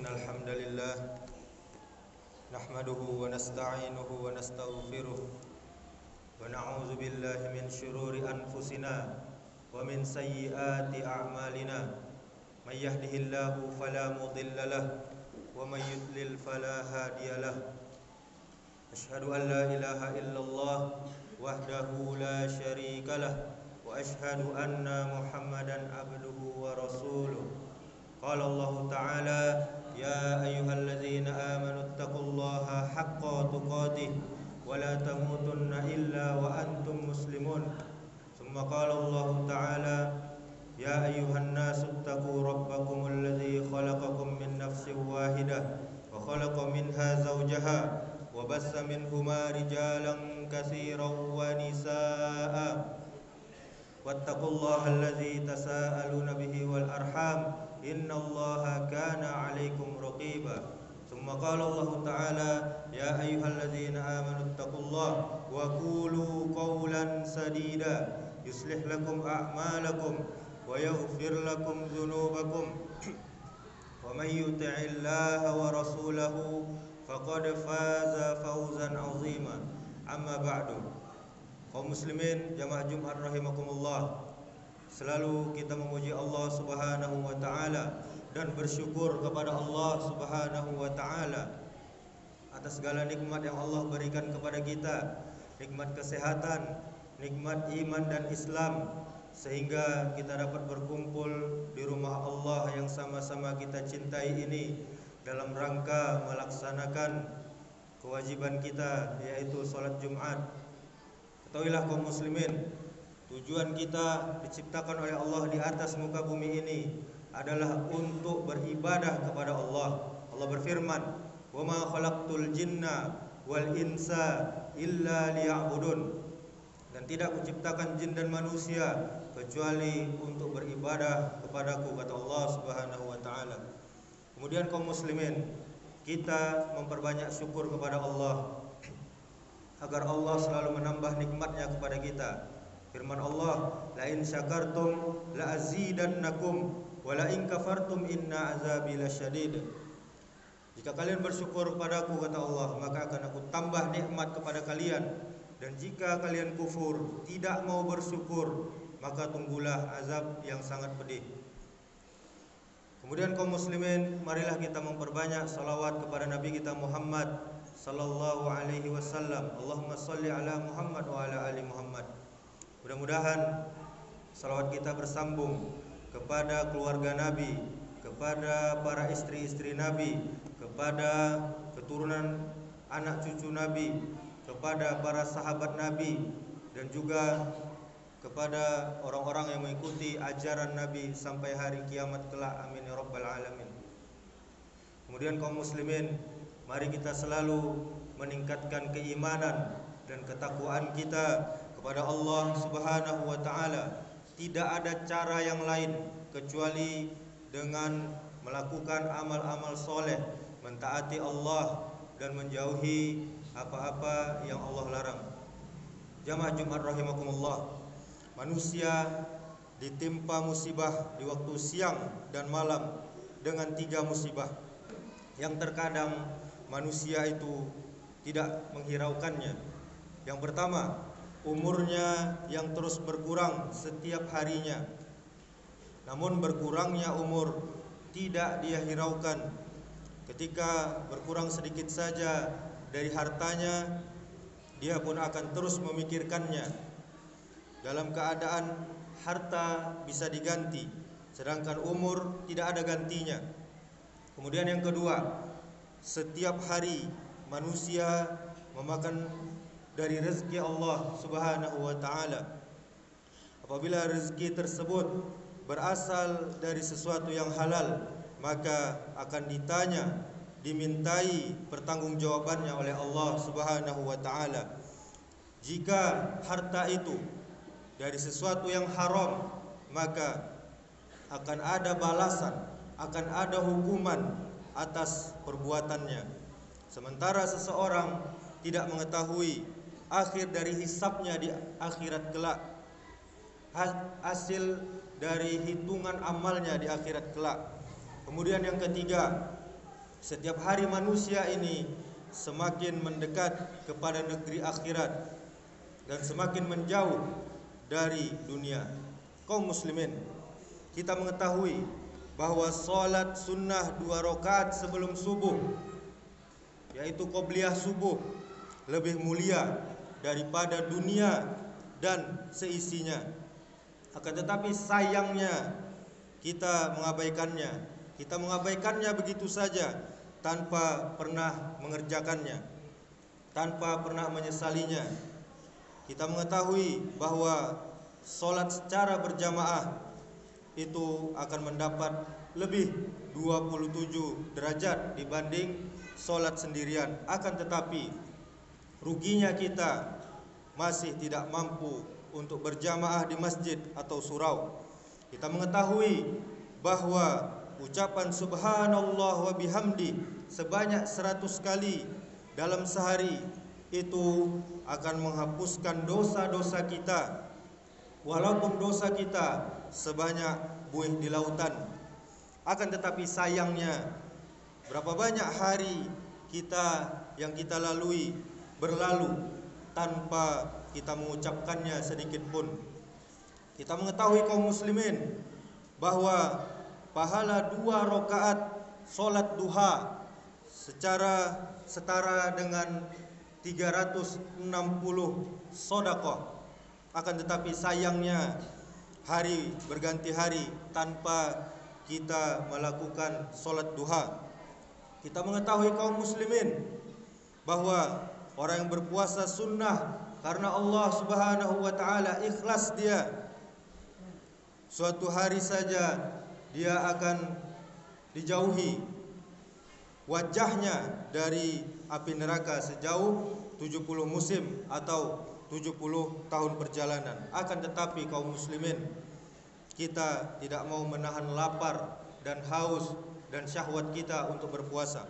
الحمد لله نحمده ونستعينه ونستغفره ونعوذ بالله من شرور أنفسنا ومن سيئات أعمالنا من يهده الله فلا مضل له ومن يضلل فلا هادي له أشهد أن لا إله إلا الله وحده لا شريك له وأشهد أن محمدا عبده ورسوله قال الله تعالى يا أيها الذين آمنوا اتقوا الله حق تقاته ولا تموتن إلا وأنتم مسلمون ثم قال الله تعالى يا أيها الناس اتقوا ربكم الذي خلقكم من نفس واحدة وخلق منها زوجها وبث منهما رجالا كثيرا ونساء واتقوا الله الذي تساءلون به والأرحام إن الله كان عليكم رقيبا ثم قال الله تعالى يا أيها الذين آمنوا اتقوا الله وقولوا قولا سديدا يصلح لكم أعمالكم ويغفر لكم ذنوبكم ومن يطع الله ورسوله فقد فاز فوزا عظيما أما بعد. Kaum muslimin jamaah Jumat rahimakumullah, selalu kita memuji Allah Subhanahu wa taala dan bersyukur kepada Allah Subhanahu wa taala atas segala nikmat yang Allah berikan kepada kita, nikmat kesehatan, nikmat iman dan Islam, sehingga kita dapat berkumpul di rumah Allah yang sama-sama kita cintai ini dalam rangka melaksanakan kewajiban kita, yaitu salat Jumat. Ketahuilah kaum muslimin, tujuan kita diciptakan oleh Allah di atas muka bumi ini adalah untuk beribadah kepada Allah. Allah berfirman, "Wa ma khalaqtul jinna wal insa illa liya'budun." Dan tidak kuciptakan jin dan manusia kecuali untuk beribadah kepadaku, kata Allah Subhanahu wa taala. Kemudian kaum muslimin, kita memperbanyak syukur kepada Allah agar Allah selalu menambah nikmatnya kepada kita. Firman Allah, la in syakartum la azidannakum wa la in kafartum inna azabi lasyadid. Jika kalian bersyukur kepadaku, kata Allah, maka akan aku tambah nikmat kepada kalian, dan jika kalian kufur, tidak mau bersyukur, maka tunggulah azab yang sangat pedih. Kemudian kaum muslimin, marilah kita memperbanyak salawat kepada Nabi kita Muhammad sallallahu alaihi wasallam. Allahumma shalli ala Muhammad wa ala ali Muhammad. Mudah-mudahan salawat kita bersambung kepada keluarga Nabi, kepada para istri-istri Nabi, kepada keturunan anak cucu Nabi, kepada para sahabat Nabi, dan juga kepada orang-orang yang mengikuti ajaran Nabi sampai hari kiamat kelak. Amin ya rabbal alamin. Kemudian kaum muslimin, mari kita selalu meningkatkan keimanan dan ketakwaan kita kepada Allah Subhanahu wa taala. Tidak ada cara yang lain kecuali dengan melakukan amal-amal soleh, mentaati Allah dan menjauhi apa-apa yang Allah larang. Jamaah Jumat rahimakumullah, manusia ditimpa musibah di waktu siang dan malam dengan 3 musibah yang terkadang manusia itu tidak menghiraukannya. Yang pertama, umurnya yang terus berkurang setiap harinya. Namun berkurangnya umur tidak dia hiraukan. Ketika berkurang sedikit saja dari hartanya, dia pun akan terus memikirkannya. Dalam keadaan harta bisa diganti, sedangkan umur tidak ada gantinya. Kemudian yang kedua, setiap hari manusia memakan dari rezeki Allah Subhanahu wa taala. Apabila rezeki tersebut berasal dari sesuatu yang halal, maka akan ditanya, dimintai pertanggungjawabannya oleh Allah Subhanahu wa taala. Jika harta itu dari sesuatu yang haram, maka akan ada balasan, akan ada hukuman atas perbuatannya. Sementara seseorang tidak mengetahui akhir dari hisabnya di akhirat kelak, hasil dari hitungan amalnya di akhirat kelak. Kemudian yang ketiga, Setiap hari manusia ini semakin mendekat kepada negeri akhirat dan semakin menjauh dari dunia. Kaum muslimin, kita mengetahui bahwa salat sunnah 2 rakaat sebelum subuh, yaitu qobliyah subuh, lebih mulia daripada dunia dan seisinya. Akan tetapi sayangnya kita mengabaikannya. Kita mengabaikannya begitu saja tanpa pernah mengerjakannya, tanpa pernah menyesalinya. Kita mengetahui bahwa salat secara berjamaah itu akan mendapat lebih 27 derajat dibanding salat sendirian. Akan tetapi ruginya kita masih tidak mampu untuk berjamaah di masjid atau surau. Kita mengetahui bahwa ucapan subhanallah wa bihamdi sebanyak 100 kali dalam sehari itu akan menghapuskan dosa-dosa kita, walaupun dosa kita sebanyak buih di lautan. Akan tetapi sayangnya, berapa banyak hari kita yang kita lalui berlalu tanpa kita mengucapkannya sedikit pun. Kita mengetahui kaum muslimin bahwa pahala 2 rakaat salat duha secara setara dengan 360 sedekah. Akan tetapi sayangnya hari berganti hari tanpa kita melakukan salat duha. Kita mengetahui kaum muslimin bahwa orang yang berpuasa sunnah karena Allah Subhanahu wa taala ikhlas dia, suatu hari saja dia akan dijauhi wajahnya dari api neraka sejauh 70 musim atau 70 tahun perjalanan. Akan tetapi kaum muslimin, kita tidak mau menahan lapar dan haus dan syahwat kita untuk berpuasa.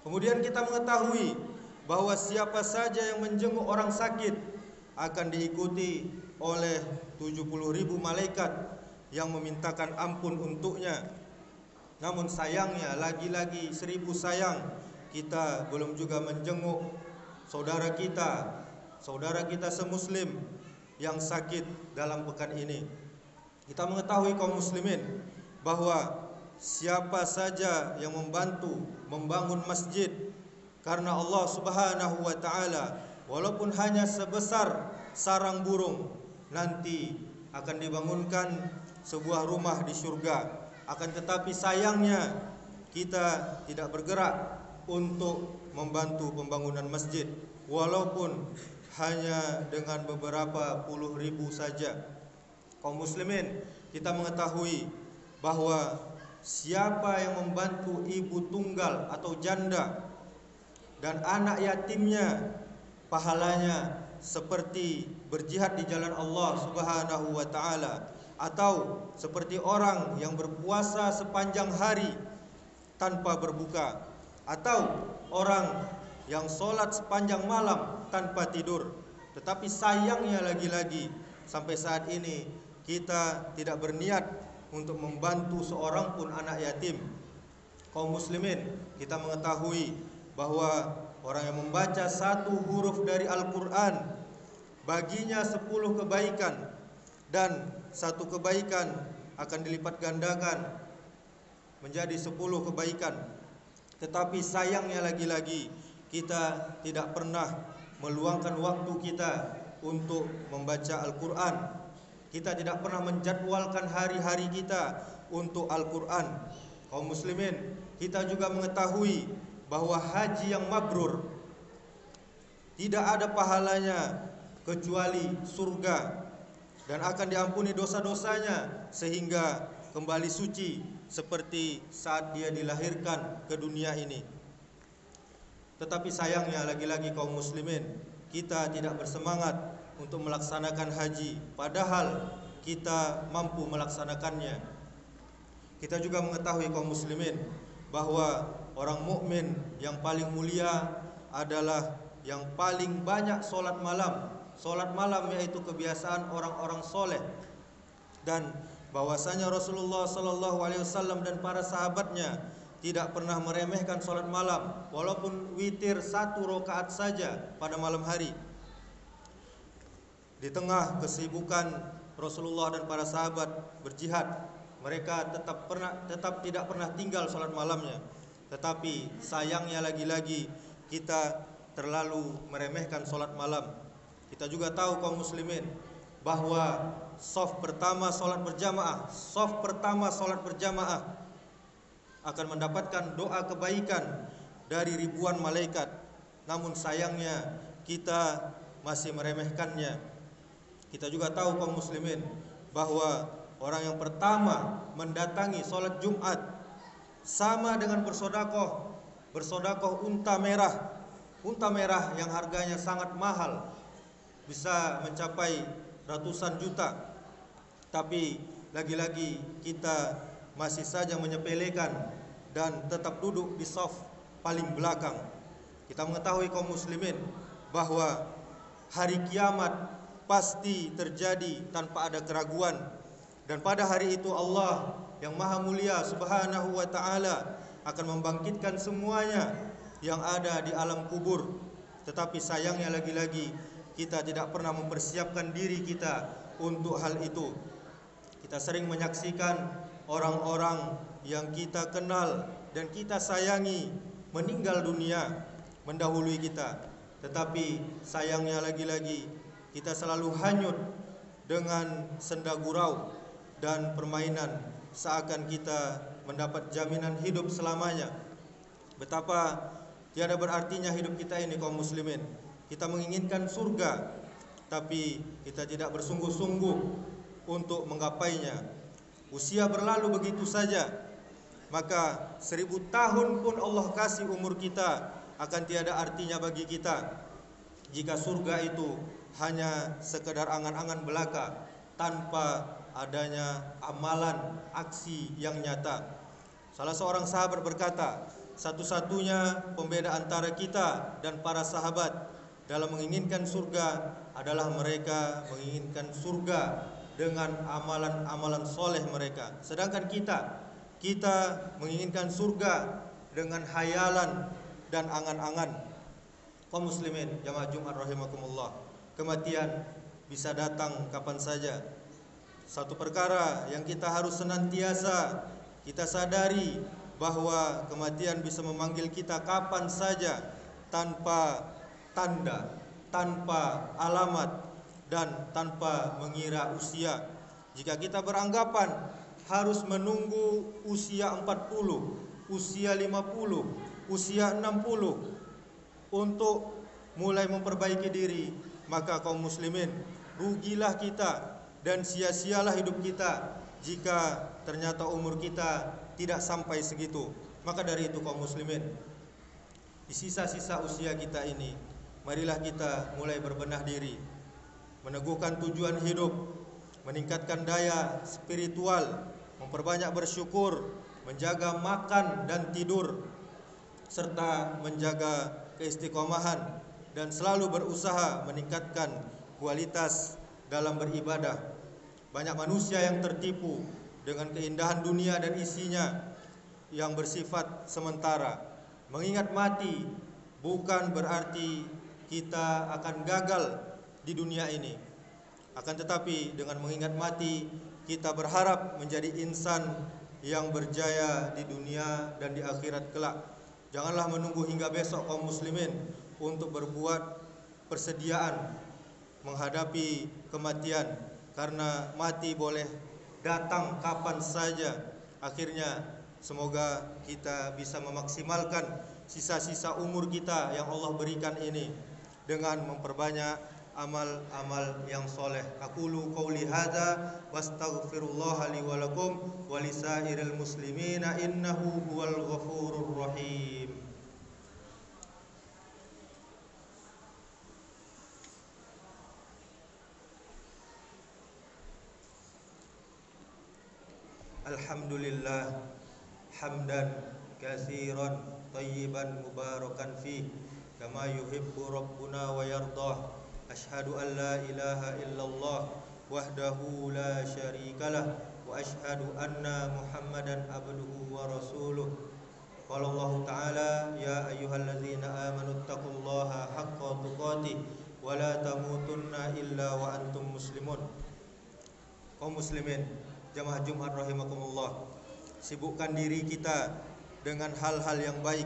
Kemudian kita mengetahui bahwa siapa saja yang menjenguk orang sakit akan diikuti oleh 70.000 malaikat yang memintakan ampun untuknya. Namun sayangnya, lagi-lagi 1000 sayang, kita belum juga menjenguk saudara kita semuslim yang sakit dalam pekan ini. Kita mengetahui kaum muslimin bahwa siapa saja yang membantu membangun masjid karena Allah Subhanahu wa taala, walaupun hanya sebesar sarang burung, nanti akan dibangunkan sebuah rumah di surga. Akan tetapi sayangnya kita tidak bergerak untuk membantu pembangunan masjid, walaupun hanya dengan beberapa puluh ribu saja. Kaum muslimin, kita mengetahui bahwa siapa yang membantu ibu tunggal atau janda dan anak yatimnya, pahalanya seperti berjihad di jalan Allah Subhanahu wa taala, atau seperti orang yang berpuasa sepanjang hari tanpa berbuka, atau orang yang sholat sepanjang malam tanpa tidur. Tetapi sayangnya lagi-lagi sampai saat ini kita tidak berniat untuk membantu seorang pun anak yatim. Kaum muslimin, kita mengetahui bahwa orang yang membaca 1 huruf dari Al-Quran, baginya 10 kebaikan, dan 1 kebaikan akan dilipat gandakan menjadi 10 kebaikan. Tetapi sayangnya lagi-lagi kita tidak pernah meluangkan waktu kita untuk membaca Al-Quran. Kita tidak pernah menjadwalkan hari-hari kita untuk Al-Quran. Kaum muslimin, kita juga mengetahui bahwa haji yang mabrur tidak ada pahalanya kecuali surga, dan akan diampuni dosa-dosanya sehingga kembali suci seperti saat dia dilahirkan ke dunia ini. Tetapi sayangnya lagi-lagi kaum muslimin, kita tidak bersemangat untuk melaksanakan haji, padahal kita mampu melaksanakannya. Kita juga mengetahui kaum muslimin bahwa orang mukmin yang paling mulia adalah yang paling banyak sholat malam. Sholat malam yaitu kebiasaan orang-orang soleh, dan bahwasanya Rasulullah SAW dan para sahabatnya tidak pernah meremehkan sholat malam, walaupun witir 1 rakaat saja pada malam hari. Di tengah kesibukan Rasulullah dan para sahabat berjihad, mereka tetap tidak pernah tinggal sholat malamnya. Tetapi sayangnya lagi-lagi kita terlalu meremehkan sholat malam. Kita juga tahu kaum muslimin bahwa shaf pertama sholat berjamaah akan mendapatkan doa kebaikan dari ribuan malaikat. Namun sayangnya kita masih meremehkannya. Kita juga tahu kaum muslimin bahwa orang yang pertama mendatangi sholat Jumat sama dengan bersodakoh unta merah yang harganya sangat mahal, bisa mencapai ratusan juta. Tapi lagi-lagi kita masih saja menyepelekan dan tetap duduk di shaf paling belakang. Kita mengetahui kaum muslimin bahwa hari kiamat pasti terjadi tanpa ada keraguan, dan pada hari itu Allah yang maha mulia subhanahu wa ta'ala akan membangkitkan semuanya yang ada di alam kubur. Tetapi sayangnya lagi-lagi kita tidak pernah mempersiapkan diri kita untuk hal itu. Kita sering menyaksikan orang-orang yang kita kenal dan kita sayangi meninggal dunia mendahului kita. Tetapi sayangnya lagi-lagi kita selalu hanyut dengan senda gurau dan permainan, seakan kita mendapat jaminan hidup selamanya. Betapa tiada berartinya hidup kita ini kaum muslimin. Kita menginginkan surga, tapi kita tidak bersungguh-sungguh untuk menggapainya. Usia berlalu begitu saja. Maka 1000 tahun pun Allah kasih umur kita akan tiada artinya bagi kita jika surga itu hanya sekedar angan-angan belaka tanpa adanya amalan aksi yang nyata. Salah seorang sahabat berkata, satu-satunya pembeda antara kita dan para sahabat dalam menginginkan surga adalah mereka menginginkan surga dengan amalan-amalan soleh mereka. Sedangkan kita menginginkan surga dengan hayalan dan angan-angan. Kaum muslimin jamaah Jumat rahimakumullah, kematian bisa datang kapan saja. Satu perkara yang kita harus senantiasa kita sadari bahwa kematian bisa memanggil kita kapan saja tanpa tanda, tanpa alamat, dan tanpa mengira usia. Jika kita beranggapan harus menunggu usia 40, usia 50, usia 60 untuk mulai memperbaiki diri, maka kaum muslimin, rugilah kita dan sia-sialah hidup kita jika ternyata umur kita tidak sampai segitu. Maka dari itu kaum muslimin, di sisa-sisa usia kita ini, marilah kita mulai berbenah diri, meneguhkan tujuan hidup, meningkatkan daya spiritual, memperbanyak bersyukur, menjaga makan dan tidur, serta menjaga keistiqomahan dan selalu berusaha meningkatkan kualitas dalam beribadah. Banyak manusia yang tertipu dengan keindahan dunia dan isinya yang bersifat sementara. Mengingat mati bukan berarti kita akan gagal di dunia ini. Akan tetapi dengan mengingat mati, kita berharap menjadi insan yang berjaya di dunia dan di akhirat kelak. Janganlah menunggu hingga besok kaum muslimin untuk berbuat persediaan menghadapi kematian, karena mati boleh datang kapan saja. Akhirnya semoga kita bisa memaksimalkan sisa-sisa umur kita yang Allah berikan ini dengan memperbanyak amal-amal yang soleh. Aqulu qauli hadza wastaghfirullah li wa lakum wa lisairil muslimina innahu huwal ghafurur rahim. Alhamdulillah hamdan katsiran tayyiban mubarakan fi kama yuhibbu rabbuna wa yardah. Asyhadu an la ilaha illallah wahdahu la syarikalah wa asyhadu anna Muhammadan abduhu wa rasuluh. Qala Allah Ta'ala, ya ayyuhalladzina amanu taqullaha haqqa tuqatih wa la tamutunna illa wa antum muslimun. Kaum muslimin, jamaah Jumat rahimakumullah, sibukkan diri kita dengan hal-hal yang baik.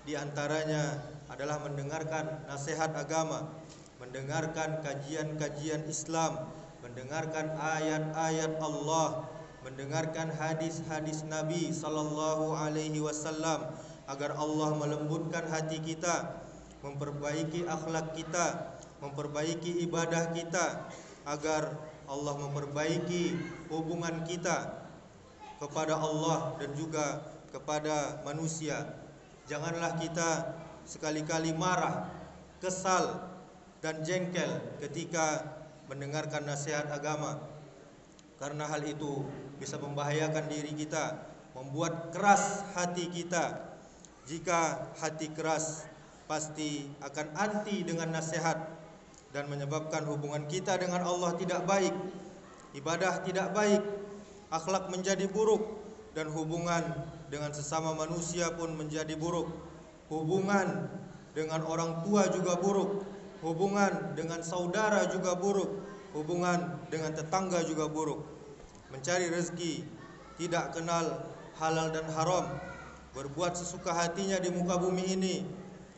Di antaranya adalah mendengarkan nasihat agama, mendengarkan kajian-kajian Islam, mendengarkan ayat-ayat Allah, mendengarkan hadis-hadis Nabi sallallahu alaihi wasallam, agar Allah melembutkan hati kita, memperbaiki akhlak kita, memperbaiki ibadah kita, agar Allah memperbaiki hubungan kita kepada Allah dan juga kepada manusia. Janganlah kita sekali-kali marah, kesal dan jengkel ketika mendengarkan nasihat agama, karena hal itu bisa membahayakan diri kita, membuat keras hati kita. Jika hati keras, pasti akan anti dengan nasihat dan menyebabkan hubungan kita dengan Allah tidak baik, ibadah tidak baik, akhlak menjadi buruk, dan hubungan dengan sesama manusia pun menjadi buruk. Hubungan dengan orang tua juga buruk, hubungan dengan saudara juga buruk, hubungan dengan tetangga juga buruk. Mencari rezeki tidak kenal halal dan haram, berbuat sesuka hatinya di muka bumi ini.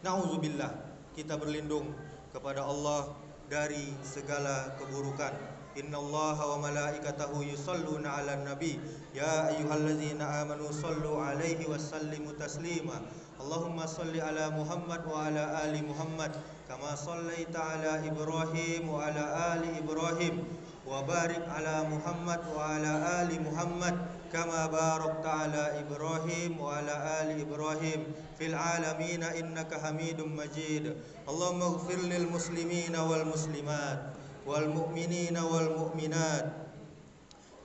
Nauzubillah, kita berlindung kepada Allah dari segala keburukan. Innallaha wa malaikatahu yusholluna 'alan nabi ya ayyuhalladzina amanu shallu 'alaihi wa sallimu taslima. Allahumma shalli ala Muhammad wa ala ali Muhammad kama shallaita ala Ibrahim wa ala ali Ibrahim wa barik ala Muhammad wa ala ali Muhammad kama barakta ala Ibrahim wa ala ali Ibrahim fil alamin innaka Hamidum Majid. Allahumma ighfir lil muslimina wal muslimat wal mu'minina wal mu'minat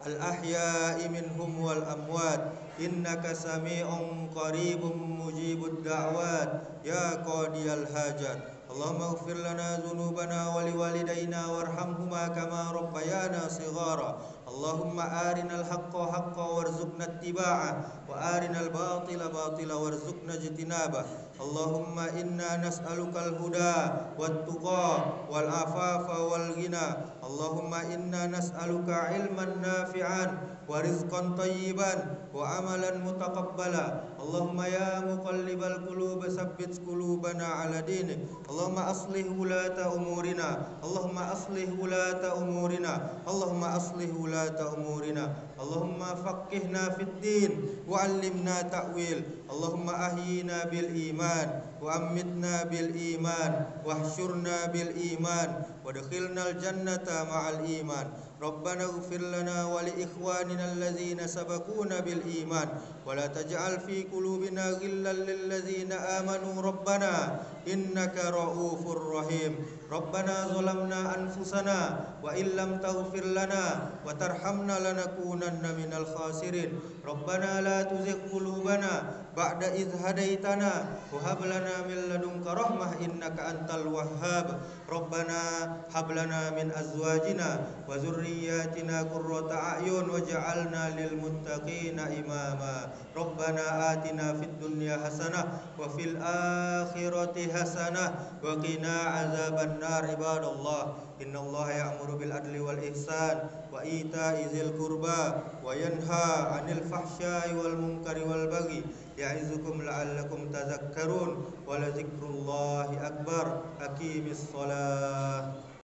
al ahya'i minhum wal amwat innaka sami'un qaribun mujibud da'wat ya qadiyal hajat. Allahumma ighfir lana dhunubana wa liwalidayna warhamhuma kama rabbayana shighara. Allahumma arinal haqqa haqqa warzuqna ittiba'ah wa arinal batila batila warzuqna ijtinabah. Allahumma inna nas'alukal huda wat tuqa wal afafa wal ghina. Allahumma inna nas'aluka ilman nafi'an wa rizqan tayyiban wa amalan mutaqabbala. Allahumma ya muqallibal qulub tsabbit qulubana ala dinik. Allahumma aslih wulata umurina. Allahumma aslih wulata umurina. Allahumma aslih wulata umurina. Allahumma faqihna fid din wa 'allimna ta'wil. Allahumma ahyina bil iman wa ammitna bil iman wahsyurna bil iman wadkhilnal jannata ma'al iman. Rabbana ighfir lana wa li ikhwanina allazina sabaquna bil iman wa la taj'al fi qulubina ghillan lil ladzina amanu rabbana innaka ra'ufur rahim. Rabbana zalamna anfusana wa illam taghfir lana wa tarhamna lanakunanna minal khasirin. Rabbana la tuzigh qulubana ba'da idh hadaitana wa hab lana min ladunka rahmah innaka antal wahhab. Rabbana hab lana min azwajina wa dhurriyyatina qurrata a'yun waj'alna lil muttaqina imama. Rabbana atina fid dunya hasanah wa fil akhirati hasanah wa qina azaban nar. Ibadallah, innallaha ya'muru bil adli wal ihsan wa ita'i dzil qurba wa yanha 'anil fahsya'i wal munkari wal baghi ya'izukum la'allakum tadhakkarun wa la dzikrullahi akbar. Aqimis shalah.